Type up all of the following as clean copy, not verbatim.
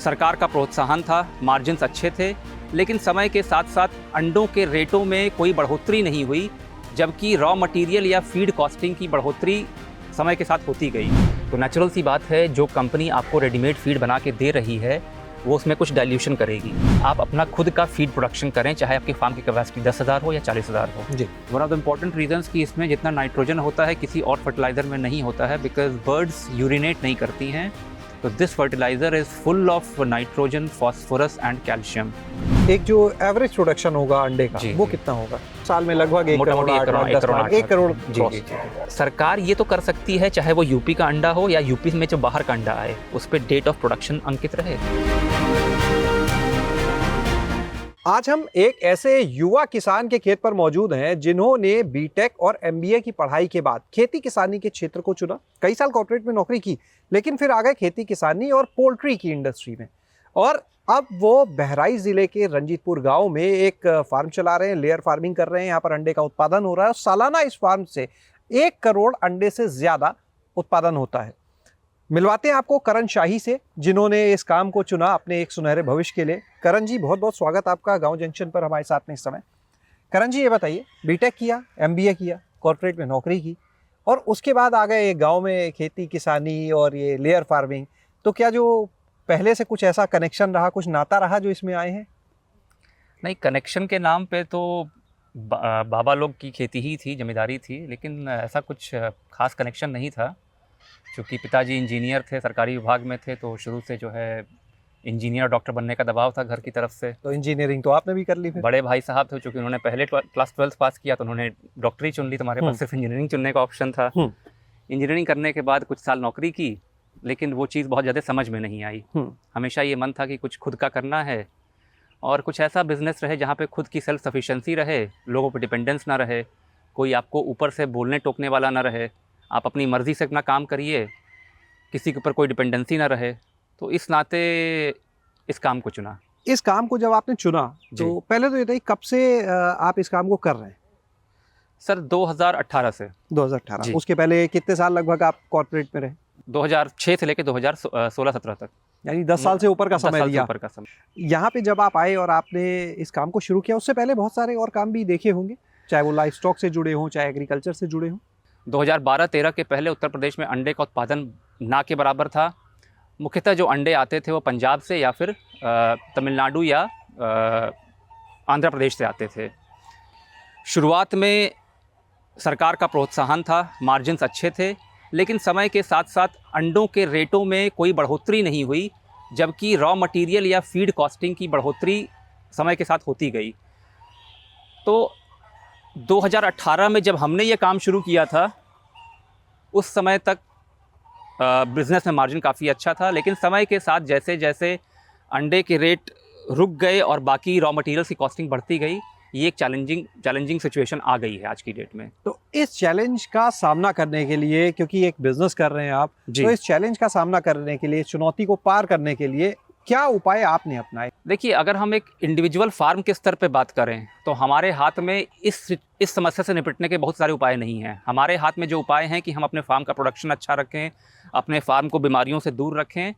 सरकार का प्रोत्साहन था, मार्जिन्स अच्छे थे, लेकिन समय के साथ साथ अंडों के रेटों में कोई बढ़ोतरी नहीं हुई, जबकि रॉ मटेरियल या फीड कॉस्टिंग की बढ़ोतरी समय के साथ होती गई। तो नेचुरल सी बात है, जो कंपनी आपको रेडीमेड फीड बना के दे रही है वो उसमें कुछ डाइल्यूशन करेगी। आप अपना खुद का फीड प्रोडक्शन करें, चाहे आपकी फार्म की कैपेसिटी 10,000 हो या 40,000 हो। जी। One of the important reasons कि इसमें जितना नाइट्रोजन होता है किसी और फर्टिलाइजर में नहीं होता है, बिकॉज बर्ड्स यूरिनेट नहीं करती हैं। तो this fertiliser is full of nitrogen, phosphorus and calcium. एक जो एवरेज प्रोडक्शन होगा अंडे का वो कितना होगा? साल में लगभग 1 करोड़। जी। सरकार ये तो कर सकती है, चाहे वो यूपी का अंडा हो या यूपी में जो बाहर का अंडा आए, उस पर डेट ऑफ प्रोडक्शन अंकित रहे। आज हम एक ऐसे युवा किसान के खेत पर मौजूद हैं जिन्होंने बीटेक और एमबीए की पढ़ाई के बाद खेती किसानी के क्षेत्र को चुना। कई साल कॉर्पोरेट में नौकरी की, लेकिन फिर आ गए खेती किसानी और पोल्ट्री की इंडस्ट्री में। और अब वो बहराइच जिले के रंजीतपुर गांव में एक फार्म चला रहे हैं, लेयर फार्मिंग कर रहे हैं। यहाँ पर अंडे का उत्पादन हो रहा है और सालाना इस फार्म से 1 करोड़ अंडे से ज्यादा उत्पादन होता है। मिलवाते हैं आपको करण शाही से, जिन्होंने इस काम को चुना अपने एक सुनहरे भविष्य के लिए। करण जी, बहुत बहुत स्वागत आपका गांव जंक्शन पर हमारे साथ में इस समय। करण जी, ये बताइए, बीटेक किया, एमबीए किया, कॉर्पोरेट में नौकरी की और उसके बाद आ गए गांव में खेती किसानी और ये लेयर फार्मिंग। तो क्या जो पहले से कुछ ऐसा कनेक्शन रहा, कुछ नाता रहा जो इसमें आए हैं? नहीं, कनेक्शन के नाम पे तो बाबा लोग की खेती ही थी, जमींदारी थी, लेकिन ऐसा कुछ खास कनेक्शन नहीं था। क्योंकि पिताजी इंजीनियर थे, सरकारी विभाग में थे, तो शुरू से जो है इंजीनियर डॉक्टर बनने का दबाव था घर की तरफ से। तो इंजीनियरिंग तो आपने भी कर ली फिर? बड़े भाई साहब थे, चूँकि उन्होंने पहले क्लास 12 पास किया तो उन्होंने डॉक्टरी चुन ली, तो हमारे पास सिर्फ इंजीनियरिंग चुनने का ऑप्शन था। इंजीनियरिंग करने के बाद कुछ साल नौकरी की, लेकिन वो चीज़ बहुत ज़्यादा समझ में नहीं आई। हमेशा ये मन था कि कुछ खुद का करना है और कुछ ऐसा बिजनेस रहे जहाँ पे खुद की सेल्फ सफिशिएंसी रहे, लोगों पे डिपेंडेंस ना रहे, कोई आपको ऊपर से बोलने टोकने वाला ना रहे, आप अपनी मर्ज़ी से अपना काम करिए, किसी के ऊपर कोई डिपेंडेंसी ना रहे। तो इस नाते इस काम को चुना। इस काम को जब आपने चुना तो पहले तो ये बताइए, कब से आप इस काम को कर रहे हैं? सर 2018 से। 2018। उसके पहले कितने साल लगभग आप कॉर्पोरेट में रहे? 2006 से लेकर 2016-17 तक, यानी 10 साल से ऊपर का समय दिया। समय। यहाँ पे जब आप आए और आपने इस काम को शुरू किया, उससे पहले बहुत सारे और काम भी देखे होंगे, चाहे वो लाइफ स्टॉक से जुड़े हों, चाहे एग्रीकल्चर से जुड़े हों। 2012-13 के पहले उत्तर प्रदेश में अंडे का उत्पादन ना के बराबर था। मुख्यतः जो अंडे आते थे वो पंजाब से या फिर तमिलनाडु या आंध्र प्रदेश से आते थे। शुरुआत में सरकार का प्रोत्साहन था, मार्जिन्स अच्छे थे, लेकिन समय के साथ साथ अंडों के रेटों में कोई बढ़ोतरी नहीं हुई, जबकि रॉ मटेरियल या फीड कॉस्टिंग की बढ़ोतरी समय के साथ होती गई। तो 2018 में जब हमने ये काम शुरू किया था, उस समय तक बिज़नेस में मार्जिन काफ़ी अच्छा था, लेकिन समय के साथ जैसे जैसे अंडे के रेट रुक गए और बाकी रॉ मटेरियल्स की कॉस्टिंग बढ़ती गई, ये एक चैलेंजिंग सिचुएशन आ गई है आज की डेट में। तो इस चैलेंज का सामना करने के लिए, क्योंकि एक बिजनेस कर रहे हैं आप, तो इस चैलेंज का सामना करने के लिए, चुनौती को पार करने के लिए क्या उपाय आपने अपनाए? देखिए, अगर हम एक इंडिविजुअल फार्म के स्तर पे बात करें तो हमारे हाथ में इस समस्या से निपटने के बहुत सारे उपाय नहीं हैं। हमारे हाथ में जो उपाय हैं कि हम अपने फार्म का प्रोडक्शन अच्छा रखें, अपने फार्म को बीमारियों से दूर रखें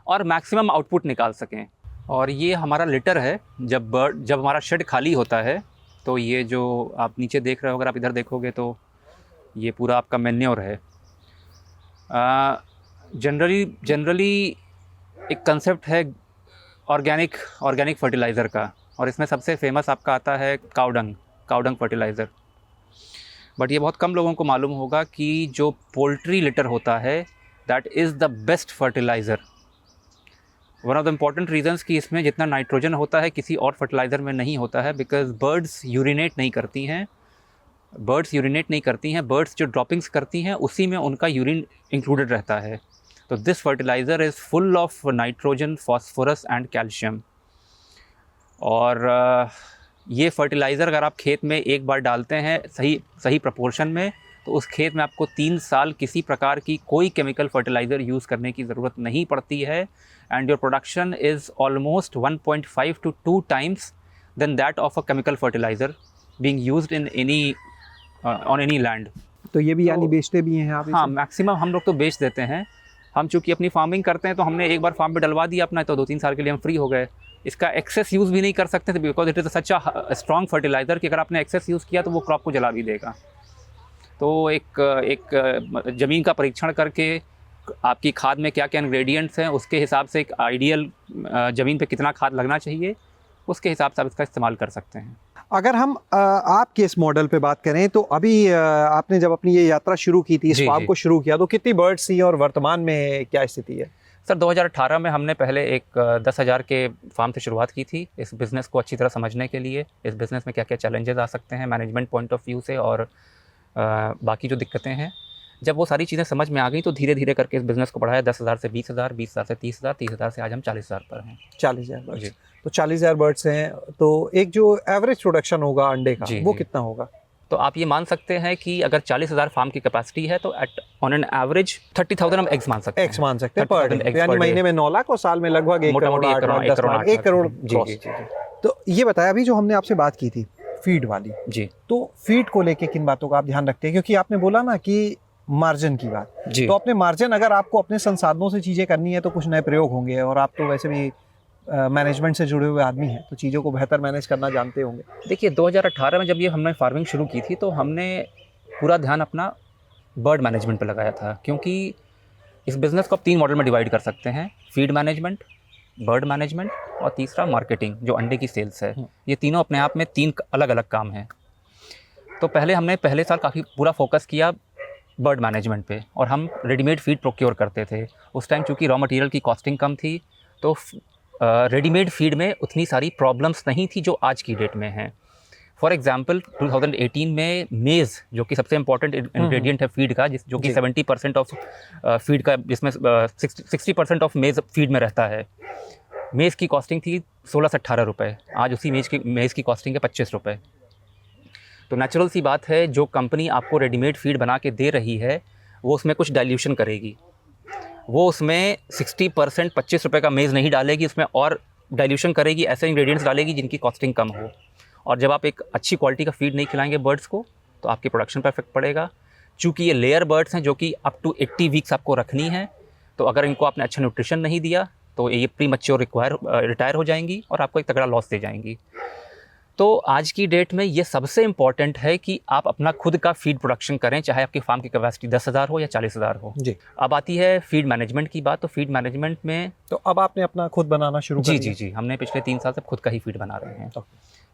और मैक्सिमम आउटपुट निकाल सकें। और ये हमारा लिटर है। जब हमारा शेड खाली होता है तो ये जो आप नीचे देख रहे हो, अगर आप इधर देखोगे तो ये पूरा आपका मैन्योर है। जनरली एक कंसेप्ट है ऑर्गेनिक फर्टिलाइज़र का, और इसमें सबसे फेमस आपका आता है काउडंग फर्टिलाइज़र। बट ये बहुत कम लोगों को मालूम होगा कि जो पोल्ट्री लिटर होता है, that is the best fertiliser. One of the important reasons कि इसमें जितना नाइट्रोजन होता है किसी और फर्टिलाइज़र में नहीं होता है, बिकॉज बर्ड्स यूरिनेट नहीं करती हैं। बर्ड्स जो ड्रॉपिंग्स करती हैं उसी में उनका यूरिन इंक्लूडेड रहता है। तो this fertiliser is full of nitrogen, phosphorus and calcium. और ये फर्टिलाइज़र अगर आप खेत में एक बार डालते हैं सही प्रपोर्शन में, तो उस खेत में आपको 3 साल किसी प्रकार की कोई केमिकल फर्टिलाइज़र यूज़ करने की ज़रूरत नहीं पड़ती है। And your production is almost 1.5 to 2 times than that of a chemical fertiliser being used in on any land. तो ये भी यानी बेचते भी हैं आप? हाँ, मैक्सिमम हम लोग तो बेच देते हैं। हम चूँकि अपनी फार्मिंग करते हैं तो हमने एक बार फार्म पे डलवा दिया अपना, तो 2-3 साल के लिए हम फ्री हो गए। इसका एक्सेस यूज़ भी नहीं कर सकते थे because it is such a strong fertiliser कि अगर आपने एक्सेस यूज़ किया तो वो क्रॉप को जला भी देगा। तो एक ज़मीन का परीक्षण करके आपकी खाद में क्या क्या इंग्रेडिएंट्स हैं, उसके हिसाब से एक आइडियल ज़मीन पे कितना खाद लगना चाहिए, उसके हिसाब से आप इसका इस्तेमाल कर सकते हैं। अगर हम आपके इस मॉडल पे बात करें तो अभी आपने जब अपनी ये यात्रा शुरू की थी, इस जी, फार्म जी। को शुरू किया, तो कितनी बर्ड्स थी और वर्तमान में क्या स्थिति है? सर 2018 में हमने पहले एक 10,000 के फार्म से शुरुआत की थी, इस बिज़नेस को अच्छी तरह समझने के लिए, इस बिज़नेस में क्या क्या चैलेंजेस आ सकते हैं मैनेजमेंट पॉइंट ऑफ व्यू से और बाकी जो दिक्कतें हैं। जब वो सारी चीज़ें समझ में आ गई तो धीरे धीरे करके इस बिज़नेस को बढ़ाया 10,000 से 20,000, 20,000 से 30,000, 30,000 से आज हम 40,000 पर हैं। 40,000 बर्ड्स। जी। तो 40,000 बर्ड्स हैं, तो एक जो एवरेज प्रोडक्शन होगा अंडे का, जी, वो जी। कितना होगा? तो आप ये मान सकते हैं कि अगर 40,000 फार्म की कैपेसिटी है तो एट ऑन एन एवरेज 30,000 हम एग्स मान सकते हैं। एक्स मान सकते हैं 30,000 पर डे, eggs यानी per day। महीने में 9 लाख और साल में लगभग 1 करोड़ मोटा-मोटी 8 लाख 10 लाख 1 करोड़ जी, क्रॉस। जी, जी, जी। तो ये बताया, अभी जो हमने आपसे बात की थी फीड वाली, जी, तो फीड को लेके किन बातों का आप ध्यान रखते हैं? क्योंकि आपने बोला ना कि मार्जिन की बात, जी। तो अपने मार्जिन, अगर आपको अपने संसाधनों से चीज़ें करनी है तो कुछ नए प्रयोग होंगे, और आप तो वैसे भी मैनेजमेंट से जुड़े हुए आदमी हैं, तो चीज़ों को बेहतर मैनेज करना जानते होंगे। देखिए 2018 में जब ये हमने फार्मिंग शुरू की थी तो हमने पूरा ध्यान अपना बर्ड मैनेजमेंट पे लगाया था, क्योंकि इस बिज़नेस को आप 3 मॉडल में डिवाइड कर सकते हैं, फीड मैनेजमेंट, बर्ड मैनेजमेंट और तीसरा मार्केटिंग जो अंडे की सेल्स है। ये तीनों अपने आप में 3 अलग-अलग काम हैं। तो हमने पहले साल काफ़ी पूरा फोकस किया बर्ड मैनेजमेंट पे और हम रेडीमेड फीड प्रोक्योर करते थे। उस टाइम चूँकि रॉ मटेरियल की कॉस्टिंग कम थी तो रेडीमेड फीड में उतनी सारी प्रॉब्लम्स नहीं थी जो आज की डेट में हैं। फॉर एग्जांपल 2018 में मेज़ जो कि सबसे इम्पोर्टेंट इंग्रेडिएंट है फीड का, जो कि 70% ऑफ फीड का, जिसमें 60% ऑफ मेज़ फीड में रहता है। मेज़ की कॉस्टिंग थी 16 से 18 रुपये, आज उसी मेज़ की कॉस्टिंग है 25 रुपये। तो नेचुरल सी बात है, जो कंपनी आपको रेडीमेड फीड बना के दे रही है वो उसमें कुछ डाइल्यूशन करेगी, वो उसमें 60% 25 रुपये का मेज़ नहीं डालेगी, उसमें और डाइल्यूशन करेगी, ऐसे इंग्रेडिएंट्स डालेगी जिनकी कॉस्टिंग कम हो। और जब आप एक अच्छी क्वालिटी का फीड नहीं खिलाएंगे बर्ड्स को तो आपके प्रोडक्शन पर इफेक्ट पड़ेगा। चूँकि ये लेयर बर्ड्स हैं जो कि अप टू 80 वीक्स आपको रखनी है, तो अगर इनको आपने अच्छा न्यूट्रिशन नहीं दिया तो ये प्री मैच्योर रिटायर हो जाएंगी और आपको एक तगड़ा लॉस दे जाएंगी। तो आज की डेट में ये सबसे इम्पॉर्टेंट है कि आप अपना खुद का फीड प्रोडक्शन करें, चाहे आपकी फार्म की कैपेसिटी 10,000 हो या 40,000 हो। जी। अब आती है फीड मैनेजमेंट की बात। तो फीड मैनेजमेंट में तो अब आपने अपना खुद बनाना शुरू कर दिया? जी, हमने पिछले 3 साल से खुद का ही फीड बना रहे हैं।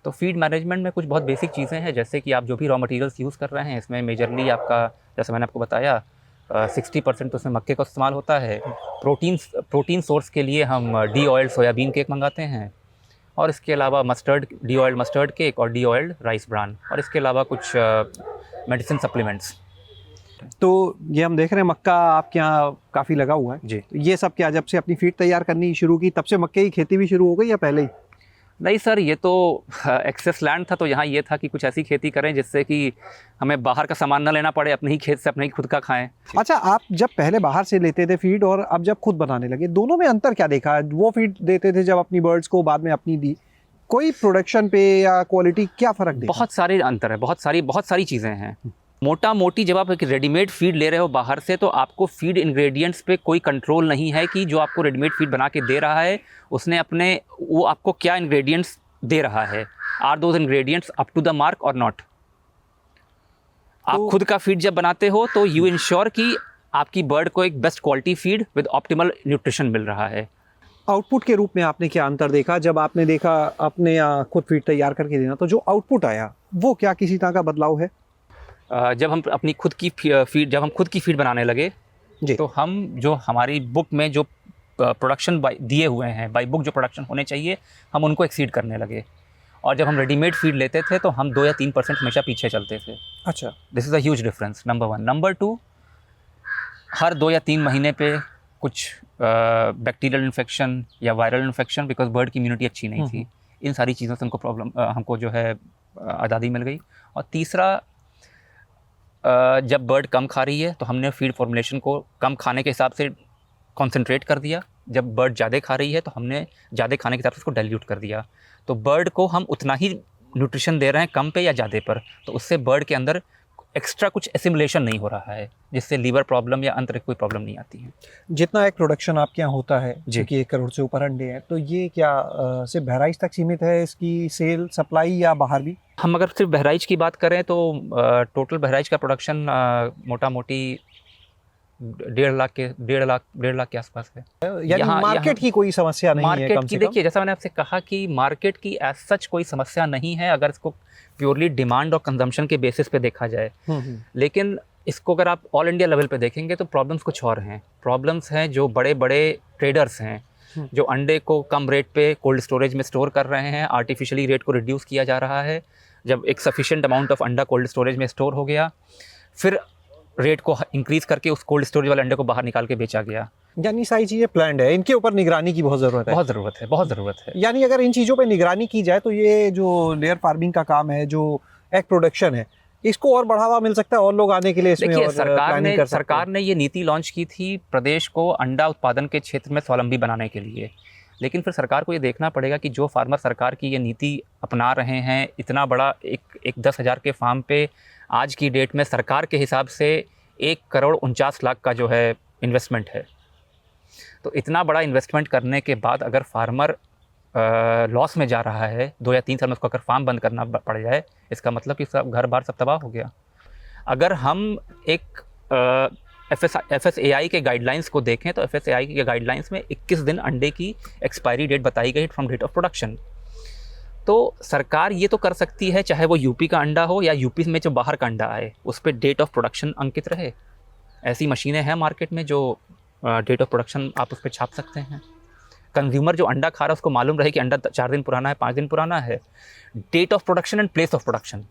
तो फीड मैनेजमेंट में कुछ बहुत बेसिक चीज़ें हैं, जैसे कि आप जो भी रॉ मटेरियल्स यूज़ कर रहे हैं इसमें मेजरली आपका, जैसे मैंने आपको बताया 60% तो उसमें मक्के का इस्तेमाल होता है। प्रोटीन सोर्स के लिए हम डी ऑयल्ड सोयाबीन केक मंगाते हैं, और इसके अलावा डी ऑयल्ड मस्टर्ड केक और डी ऑयल्ड राइस ब्रान, और इसके अलावा कुछ मेडिसिन सप्लीमेंट्स। तो ये हम देख रहे हैं मक्का आपके यहाँ काफ़ी लगा हुआ है जी। तो ये सब क्या, जब से अपनी फीड तैयार करनी शुरू की तब से मक्के की खेती भी शुरू हो गई या पहले ही? नहीं सर, ये तो एक्सेस लैंड था, तो यहाँ ये था कि कुछ ऐसी खेती करें जिससे कि हमें बाहर का सामान ना लेना पड़े, अपने ही खेत से अपने ही खुद का खाएं। अच्छा, आप जब पहले बाहर से लेते थे फीड और अब जब खुद बनाने लगे, दोनों में अंतर क्या देखा? वो फीड देते थे जब अपनी बर्ड्स को, बाद में अपनी दी, कोई प्रोडक्शन पे या क्वालिटी क्या फ़र्क देखा? बहुत सारे अंतर है, बहुत सारी चीज़ें हैं। मोटा मोटी जब आप एक रेडीमेड फीड ले रहे हो बाहर से तो आपको फीड इंग्रेडिएंट्स पे कोई कंट्रोल नहीं है कि जो आपको रेडीमेड फीड बना के दे रहा है उसने वो आपको क्या इंग्रेडिएंट्स दे रहा है। Are those ingredients up to the mark और नॉट? आप खुद का फीड जब बनाते हो तो यू इंश्योर कि आपकी बर्ड को एक best quality feed with optimal nutrition मिल रहा है। आउटपुट के रूप में आपने क्या अंतर देखा जब आपने देखा अपने यहाँ खुद फीड तैयार करके देना, तो जो आउटपुट आया वो क्या किसी तरह का बदलाव है? जब हम अपनी खुद की फीड बनाने लगे जी। तो हम जो हमारी बुक में जो प्रोडक्शन दिए हुए हैं, बाई बुक जो प्रोडक्शन होने चाहिए, हम उनको एक्सीड करने लगे। और जब हम रेडीमेड फीड लेते थे तो हम 2 या 3% हमेशा पीछे चलते थे। अच्छा। This is a huge difference, number 1। Number 2, हर 2 या 3 महीने पे कुछ बैक्टीरियल इन्फेक्शन या वायरल इन्फेक्शन, बिकॉज बर्ड की इम्यूनिटी अच्छी नहीं थी, इन सारी चीज़ों से हमको जो है आज़ादी मिल गई। और तीसरा, जब बर्ड कम खा रही है तो हमने फीड फॉर्मुलेशन को कम खाने के हिसाब से कंसंट्रेट कर दिया। जब बर्ड ज़्यादा खा रही है तो हमने ज़्यादा खाने के हिसाब से उसको डाइल्यूट कर दिया। तो बर्ड को हम उतना ही न्यूट्रिशन दे रहे हैं कम पे या ज़्यादा पर, तो उससे बर्ड के अंदर एक्स्ट्रा कुछ एसिमुलेशन नहीं हो रहा है, जिससे लीवर प्रॉब्लम या अंतर कोई प्रॉब्लम नहीं आती है। जितना एक प्रोडक्शन आपके यहाँ होता है, जी। कि 1 करोड़ से ऊपर अंडे हैं, तो ये क्या सिर्फ बहराइच तक सीमित है इसकी सेल सप्लाई, या बाहर भी? हम अगर सिर्फ बहराइच की बात करें तो टोटल बहराइच का प्रोडक्शन मोटा मोटी 1.5 लाख के आसपास है। यानी मार्केट की कोई समस्या नहीं है मार्केट कम की से कम? देखिए, जैसा मैंने आपसे कहा कि मार्केट की एज सच कोई समस्या नहीं है अगर इसको प्योरली डिमांड और कंजम्पशन के बेसिस पे देखा जाए। लेकिन इसको अगर आप ऑल इंडिया लेवल पे देखेंगे तो प्रॉब्लम्स कुछ और हैं। प्रॉब्लम्स हैं जो बड़े बड़े ट्रेडर्स हैं, जो अंडे को कम रेट पे कोल्ड स्टोरेज में स्टोर कर रहे हैं। आर्टिफिशियली रेट को रिड्यूस किया जा रहा है। जब एक सफिशिएंट अमाउंट ऑफ अंडा कोल्ड स्टोरेज में स्टोर हो गया, फिर रेट को इंक्रीज़ करके उस कोल्ड स्टोरेज वाले अंडे को बाहर निकाल के बेचा गया। यानी सारी चीज़ें प्लान्ड है, इनके ऊपर निगरानी की बहुत ज़रूरत है। बहुत ज़रूरत है, बहुत ज़रूरत है। यानी अगर इन चीज़ों पे निगरानी की जाए तो ये जो लेयर फार्मिंग का काम है, जो एग प्रोडक्शन है, इसको और बढ़ावा मिल सकता है, और लोग आने के लिए इसमें देखिए, और प्लानिंग कर सकते हैं। सरकार ने ये नीति लॉन्च की थी प्रदेश को अंडा उत्पादन के क्षेत्र में स्वावलंबी बनाने के लिए। लेकिन फिर सरकार को ये देखना पड़ेगा कि जो फार्मर सरकार की ये नीति अपना रहे हैं, इतना बड़ा एक 10,000 के फार्म पे आज की डेट में सरकार के हिसाब से 1,49,00,000 का जो है इन्वेस्टमेंट है। तो इतना बड़ा इन्वेस्टमेंट करने के बाद अगर फार्मर लॉस में जा रहा है, 2 या 3 साल में उसको अगर फार्म बंद करना पड़ जाए, इसका मतलब कि सब घर बार सब तबाह हो गया। अगर हम एक FSAI के गाइडलाइंस को देखें तो FSAI के गाइडलाइंस में 21 दिन अंडे की एक्सपायरी डेट बताई गई फ्रॉम डेट ऑफ प्रोडक्शन। तो सरकार ये तो कर सकती है, चाहे वो यूपी का अंडा हो या यूपी में जो बाहर का अंडा आए, उस पर डेट ऑफ प्रोडक्शन अंकित रहे। ऐसी मशीनें हैं मार्केट में जो डेट ऑफ प्रोडक्शन आप उस पर छाप सकते हैं। कंज्यूमर जो अंडा खा रहा है उसको मालूम रहे कि अंडा 4 दिन पुराना है, 5 दिन पुराना है। Date of production and place of production,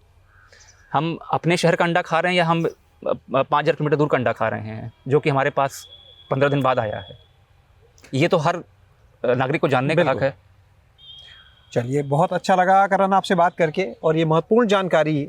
हम अपने शहर का अंडा खा रहे हैं या हम 5,000 किलोमीटर दूर का अंडा खा रहे हैं जो कि हमारे पास 15 दिन बाद आया है, ये तो हर नागरिक को जानने का हक है। चलिए, बहुत अच्छा लगा करण आपसे बात करके, और ये महत्वपूर्ण जानकारी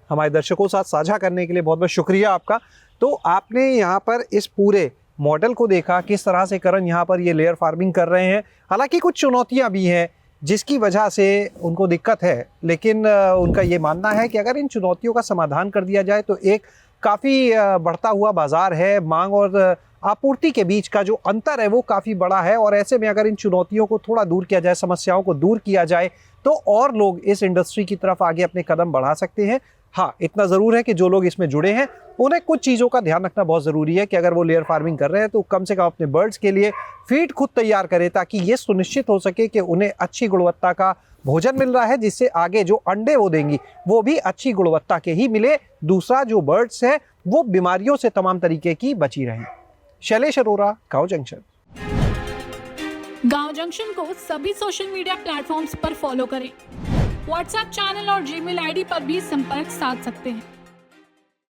हमारे दर्शकों के साथ साझा करने के लिए बहुत बहुत शुक्रिया आपका। तो आपने यहाँ पर इस पूरे मॉडल को देखा, किस तरह से करण यहाँ पर ये लेयर फार्मिंग कर रहे हैं। हालांकि कुछ चुनौतियाँ भी हैं जिसकी वजह से उनको दिक्कत है, लेकिन उनका ये मानना है कि अगर इन चुनौतियों का समाधान कर दिया जाए तो एक काफ़ी बढ़ता हुआ बाज़ार है, मांग और आपूर्ति के बीच का जो अंतर है वो काफ़ी बड़ा है, और ऐसे में अगर इन चुनौतियों को थोड़ा दूर किया जाए, समस्याओं को दूर किया जाए, तो और लोग इस इंडस्ट्री की तरफ आगे अपने कदम बढ़ा सकते हैं। हाँ, इतना ज़रूर है कि जो लोग इसमें जुड़े हैं उन्हें कुछ चीज़ों का ध्यान रखना बहुत ज़रूरी है कि अगर वो लेयर फार्मिंग कर रहे हैं तो कम से कम अपने बर्ड्स के लिए फीड खुद तैयार करें, ताकि ये सुनिश्चित हो सके कि उन्हें अच्छी गुणवत्ता का भोजन मिल रहा है, जिससे आगे जो अंडे वो देंगी वो भी अच्छी गुणवत्ता के ही मिले। दूसरा, जो बर्ड्स हैं वो बीमारियों से तमाम तरीके की बची रहें। शैलेश अरोरा, गाँव जंक्शन। गाँव जंक्शन को सभी सोशल मीडिया प्लेटफॉर्म्स पर फॉलो करें। व्हाट्सएप चैनल और जीमेल आईडी पर भी संपर्क साध सकते हैं।